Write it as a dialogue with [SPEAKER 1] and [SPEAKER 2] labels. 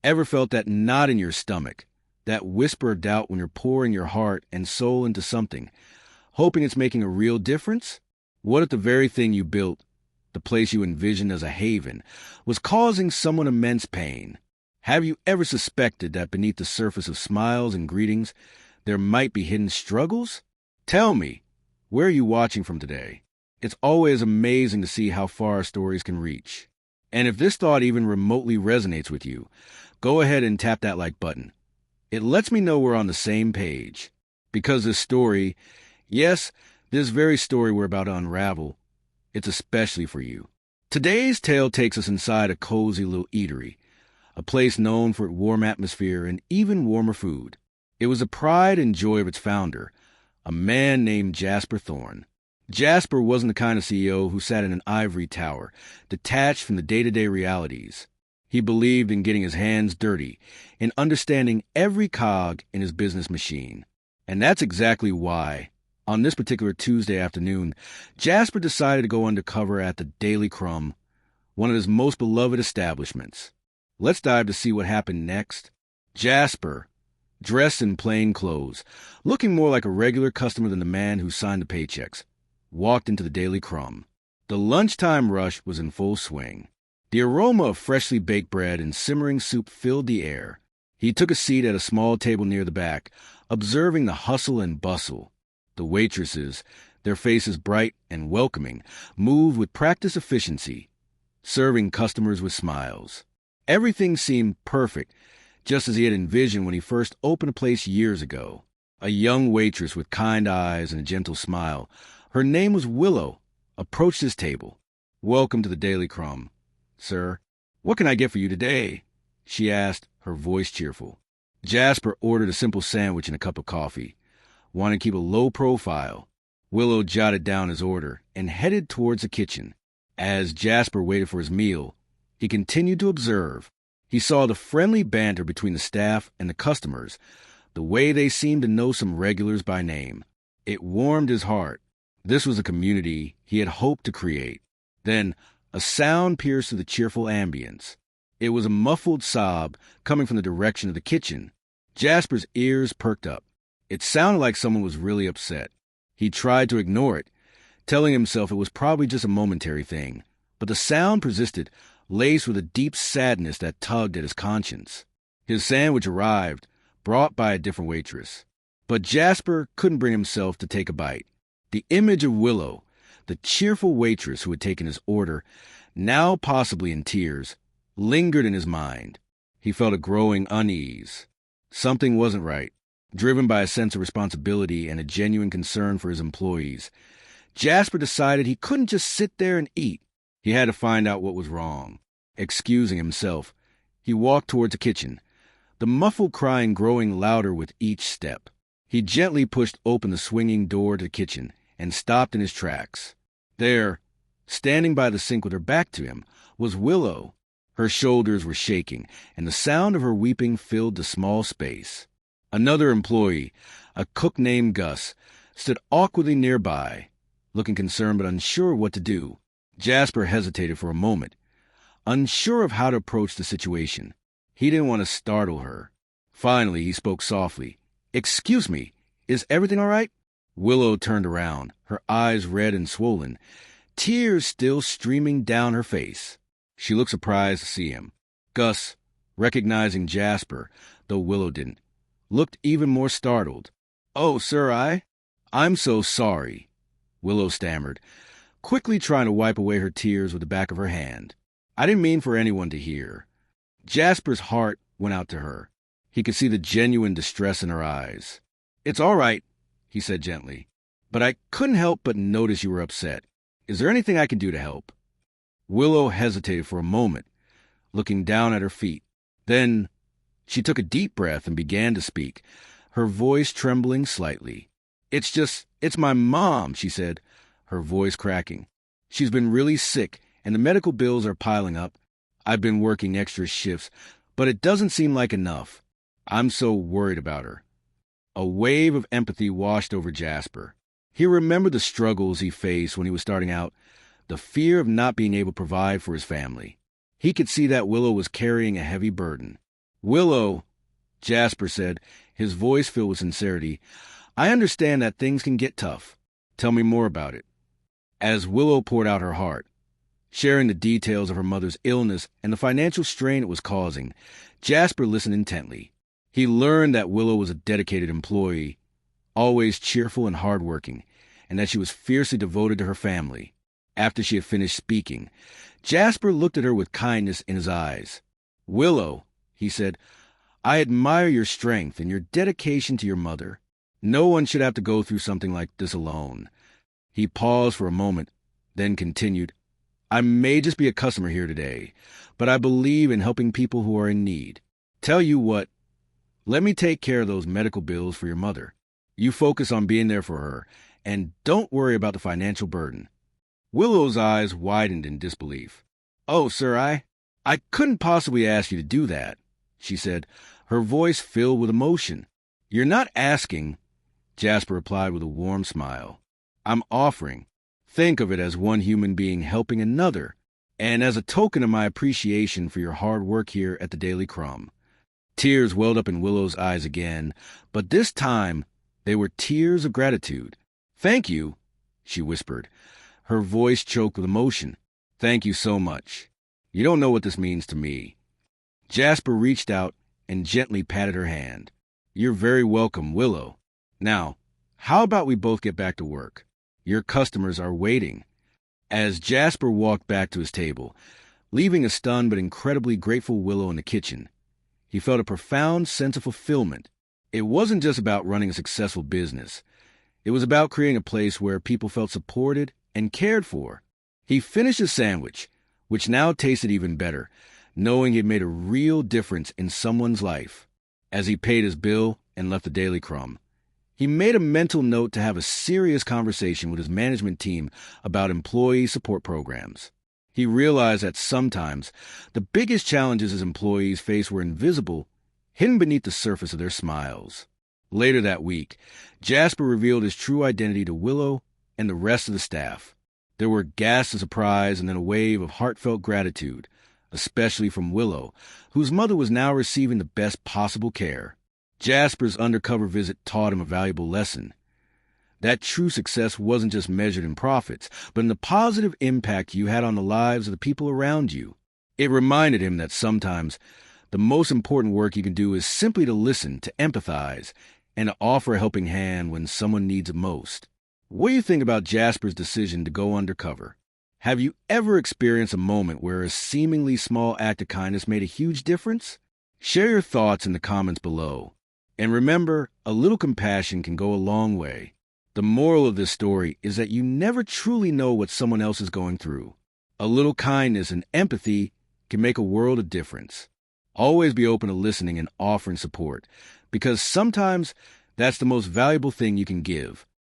[SPEAKER 1] Ever felt that knot in your stomach, that whisper of doubt when you're pouring your heart and soul into something, hoping it's making a real difference? What if the very thing you built, the place you envisioned as a haven, was causing someone immense pain? Have you ever suspected that beneath the surface of smiles and greetings, there might be hidden struggles? Tell me, where are you watching from today? It's always amazing to see how far our stories can reach. And if this thought even remotely resonates with you, go ahead and tap that like button. It lets me know we're on the same page. Because this story, yes, this very story we're about to unravel, it's especially for you. Today's tale takes us inside a cozy little eatery, a place known for its warm atmosphere and even warmer food. It was the pride and joy of its founder, a man named Jasper Thorne. Jasper wasn't the kind of CEO who sat in an ivory tower, detached from the day-to-day realities. He believed in getting his hands dirty, in understanding every cog in his business machine. And that's exactly why, on this particular Tuesday afternoon, Jasper decided to go undercover at the Daily Crumb, one of his most beloved establishments. Let's dive to see what happened next. Jasper, dressed in plain clothes, looking more like a regular customer than the man who signed the paychecks, walked into the Daily Crumb. The lunchtime rush was in full swing. The aroma of freshly baked bread and simmering soup filled the air. He took a seat at a small table near the back, observing the hustle and bustle. The waitresses, their faces bright and welcoming, moved with practiced efficiency, serving customers with smiles. Everything seemed perfect, just as he had envisioned when he first opened a place years ago. A young waitress with kind eyes and a gentle smile, her name was Willow, approached his table. "Welcome to the Daily Crumb, sir. What can I get for you today?" she asked, her voice cheerful. Jasper ordered a simple sandwich and a cup of coffee. Wanted to keep a low profile. Willow jotted down his order and headed towards the kitchen. As Jasper waited for his meal, he continued to observe. He saw the friendly banter between the staff and the customers, the way they seemed to know some regulars by name. It warmed his heart. This was a community he had hoped to create. Then, a sound pierced through the cheerful ambience. It was a muffled sob coming from the direction of the kitchen. Jasper's ears perked up. It sounded like someone was really upset. He tried to ignore it, telling himself it was probably just a momentary thing. But the sound persisted, laced with a deep sadness that tugged at his conscience. His sandwich arrived, brought by a different waitress. But Jasper couldn't bring himself to take a bite. The image of Willow, the cheerful waitress who had taken his order, now possibly in tears, lingered in his mind. He felt a growing unease. Something wasn't right. Driven by a sense of responsibility and a genuine concern for his employees, Jasper decided he couldn't just sit there and eat. He had to find out what was wrong. Excusing himself, he walked towards the kitchen, the muffled crying growing louder with each step. He gently pushed open the swinging door to the kitchen and stopped in his tracks. There, standing by the sink with her back to him, was Willow. Her shoulders were shaking, and the sound of her weeping filled the small space. Another employee, a cook named Gus, stood awkwardly nearby, looking concerned but unsure what to do. Jasper hesitated for a moment, unsure of how to approach the situation. He didn't want to startle her. Finally, he spoke softly. "Excuse me, is everything all right?" Willow turned around, her eyes red and swollen, tears still streaming down her face. She looked surprised to see him. Gus, recognizing Jasper, though Willow didn't, looked even more startled. "Oh, sir, I'm so sorry," Willow stammered, quickly trying to wipe away her tears with the back of her hand. "I didn't mean for anyone to hear." Jasper's heart went out to her. He could see the genuine distress in her eyes. "It's all right," he said gently, "but I couldn't help but notice you were upset. Is there anything I can do to help?" Willow hesitated for a moment, looking down at her feet. Then she took a deep breath and began to speak, her voice trembling slightly. It's my mom," she said, her voice cracking. "She's been really sick, and the medical bills are piling up. I've been working extra shifts, but it doesn't seem like enough. I'm so worried about her." A wave of empathy washed over Jasper. He remembered the struggles he faced when he was starting out, the fear of not being able to provide for his family. He could see that Willow was carrying a heavy burden. Willow, Jasper said, his voice filled with sincerity, I understand that things can get tough. Tell me more about it. As Willow poured out her heart, sharing the details of her mother's illness and the financial strain it was causing, Jasper listened intently. He learned that Willow was a dedicated employee, always cheerful and hardworking, and that she was fiercely devoted to her family. After she had finished speaking, Jasper looked at her with kindness in his eyes. Willow, he said, I admire your strength and your dedication to your mother. No one should have to go through something like this alone. He paused for a moment, then continued, I may just be a customer here today, but I believe in helping people who are in need. Tell you what, let me take care of those medical bills for your mother. You focus on being there for her, and don't worry about the financial burden. Willow's eyes widened in disbelief. Oh, sir, I couldn't possibly ask you to do that, she said, her voice filled with emotion. You're not asking, Jasper replied with a warm smile. I'm offering. Think of it as one human being helping another, and as a token of my appreciation for your hard work here at the Daily Crumb. Tears welled up in Willow's eyes again, but this time they were tears of gratitude. Thank you, she whispered, her voice choked with emotion. Thank you so much. You don't know what this means to me. Jasper reached out and gently patted her hand. You're very welcome, Willow. Now, how about we both get back to work? Your customers are waiting. As Jasper walked back to his table, leaving a stunned but incredibly grateful Willow in the kitchen, he felt a profound sense of fulfillment. It wasn't just about running a successful business. It was about creating a place where people felt supported and cared for. He finished his sandwich, which now tasted even better, knowing he had made a real difference in someone's life. As he paid his bill and left the Daily Crumb, he made a mental note to have a serious conversation with his management team about employee support programs. He realized that sometimes the biggest challenges his employees faced were invisible, hidden beneath the surface of their smiles. Later that week, Jasper revealed his true identity to Willow and the rest of the staff. There were gasps of surprise and then a wave of heartfelt gratitude, especially from Willow, whose mother was now receiving the best possible care. Jasper's undercover visit taught him a valuable lesson. That true success wasn't just measured in profits, but in the positive impact you had on the lives of the people around you. It reminded him that sometimes the most important work you can do is simply to listen, to empathize, and to offer a helping hand when someone needs it most. What do you think about Jasper's decision to go undercover? Have you ever experienced a moment where a seemingly small act of kindness made a huge difference? Share your thoughts in the comments below. And remember, a little compassion can go a long way. The moral of this story is that you never truly know what someone else is going through. A little kindness and empathy can make a world of difference. Always be open to listening and offering support, because sometimes that's the most valuable thing you can give.